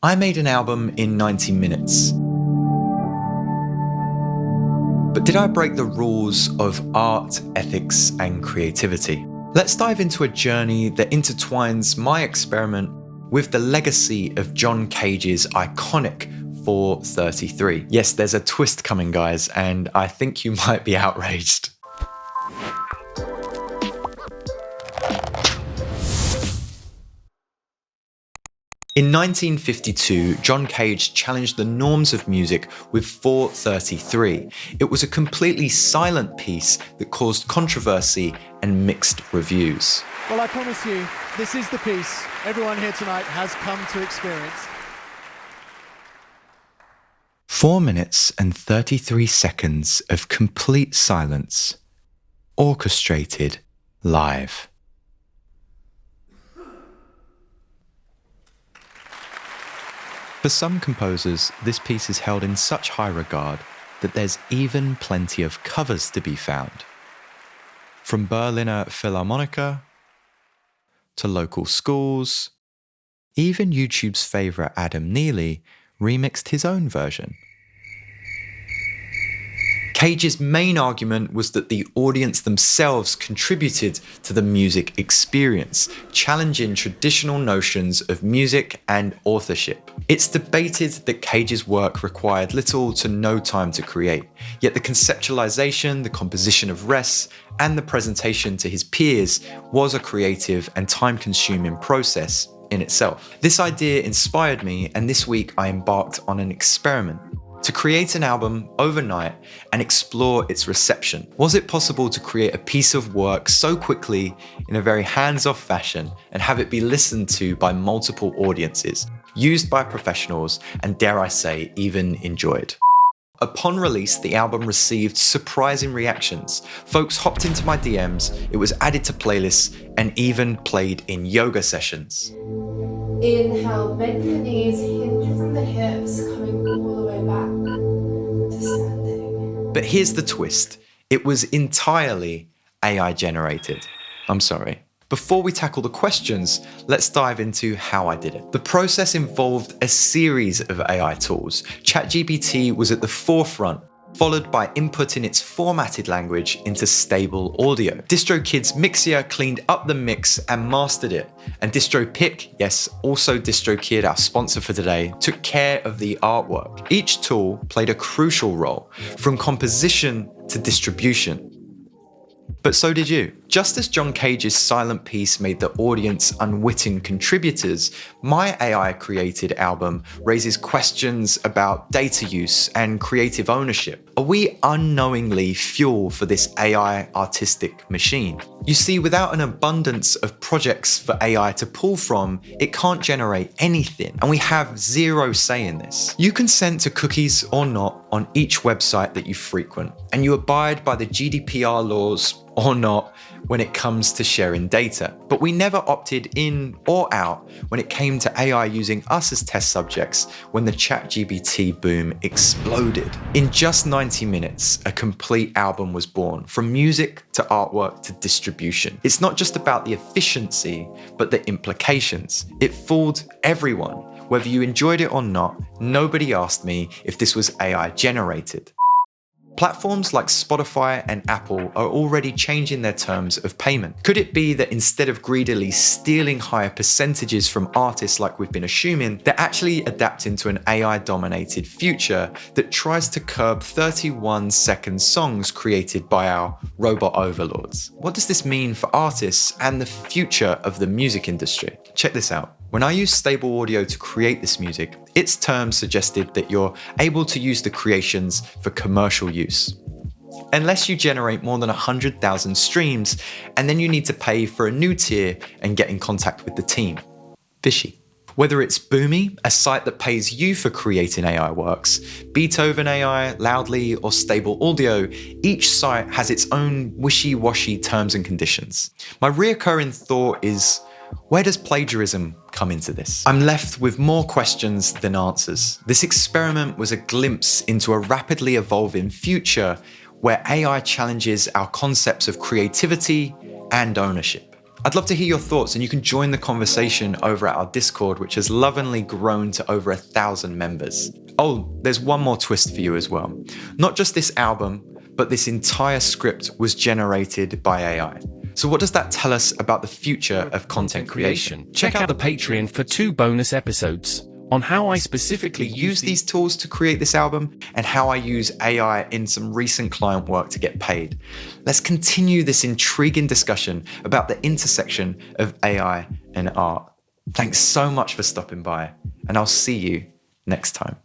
I made an album in 90 minutes. But did I break the rules of art, ethics, and creativity? Let's dive into a journey that intertwines my experiment with the legacy of John Cage's iconic 4:33. Yes, there's a twist coming, guys, and I think you might be outraged. In 1952, John Cage challenged the norms of music with 4:33. It was a completely silent piece that caused controversy and mixed reviews. Well, I promise you, this is the piece everyone here tonight has come to experience. 4 minutes and 33 seconds of complete silence, orchestrated live. For some composers, this piece is held in such high regard that there's even plenty of covers to be found. From Berliner Philharmoniker to local schools, even YouTube's favourite Adam Neely remixed his own version. Cage's main argument was that the audience themselves contributed to the music experience, challenging traditional notions of music and authorship. It's debated that Cage's work required little to no time to create, yet the conceptualization, the composition of rests, and the presentation to his peers was a creative and time-consuming process in itself. This idea inspired me, and this week I embarked on an experiment to create an album overnight and explore its reception. Was it possible to create a piece of work so quickly in a very hands-off fashion and have it be listened to by multiple audiences, used by professionals, and dare I say, even enjoyed? Upon release, the album received surprising reactions. Folks hopped into my DMs, it was added to playlists, and even played in yoga sessions. Inhale, bend the knees, hinge from the hips, coming all the way back to standing. But here's the twist. It was entirely AI generated. I'm sorry. Before we tackle the questions, let's dive into how I did it. The process involved a series of AI tools. ChatGPT was at the forefront, followed by inputting its formatted language into stable audio. DistroKid's Mixer cleaned up the mix and mastered it. And DistroPic, yes, also DistroKid, our sponsor for today, took care of the artwork. Each tool played a crucial role, from composition to distribution. But so did you. Just as John Cage's silent piece made the audience unwitting contributors, my AI-created album raises questions about data use and creative ownership. Are we unknowingly fuel for this AI artistic machine? You see, without an abundance of projects for AI to pull from, it can't generate anything, and we have zero say in this. You consent to cookies or not on each website that you frequent, and you abide by the GDPR laws or not when it comes to sharing data. But we never opted in or out when it came to AI using us as test subjects when the ChatGPT boom exploded. In just 90 minutes, a complete album was born, from music to artwork to distribution. It's not just about the efficiency, but the implications. It fooled everyone. Whether you enjoyed it or not, nobody asked me if this was AI generated. Platforms like Spotify and Apple are already changing their terms of payment. Could it be that instead of greedily stealing higher percentages from artists like we've been assuming, they're actually adapting to an AI-dominated future that tries to curb 31-second songs created by our robot overlords? What does this mean for artists and the future of the music industry? Check this out. When I used stable audio to create this music, its terms suggested that you're able to use the creations for commercial use, unless you generate more than 100,000 streams, and then you need to pay for a new tier and get in contact with the team. Fishy. Whether it's Boomy, a site that pays you for creating AI works, Beethoven AI, Loudly, or Stable Audio, each site has its own wishy-washy terms and conditions. My reoccurring thought is, where does plagiarism come into this? I'm left with more questions than answers. This experiment was a glimpse into a rapidly evolving future where AI challenges our concepts of creativity and ownership. I'd love to hear your thoughts, and you can join the conversation over at our Discord, which has lovingly grown to over 1,000 members. Oh, there's one more twist for you as well. Not just this album, but this entire script was generated by AI. So what does that tell us about the future of content creation? Check out the Patreon for 2 bonus episodes on how I specifically Use these tools to create this album and how I use AI in some recent client work to get paid. Let's continue this intriguing discussion about the intersection of AI and art. Thanks so much for stopping by, and I'll see you next time.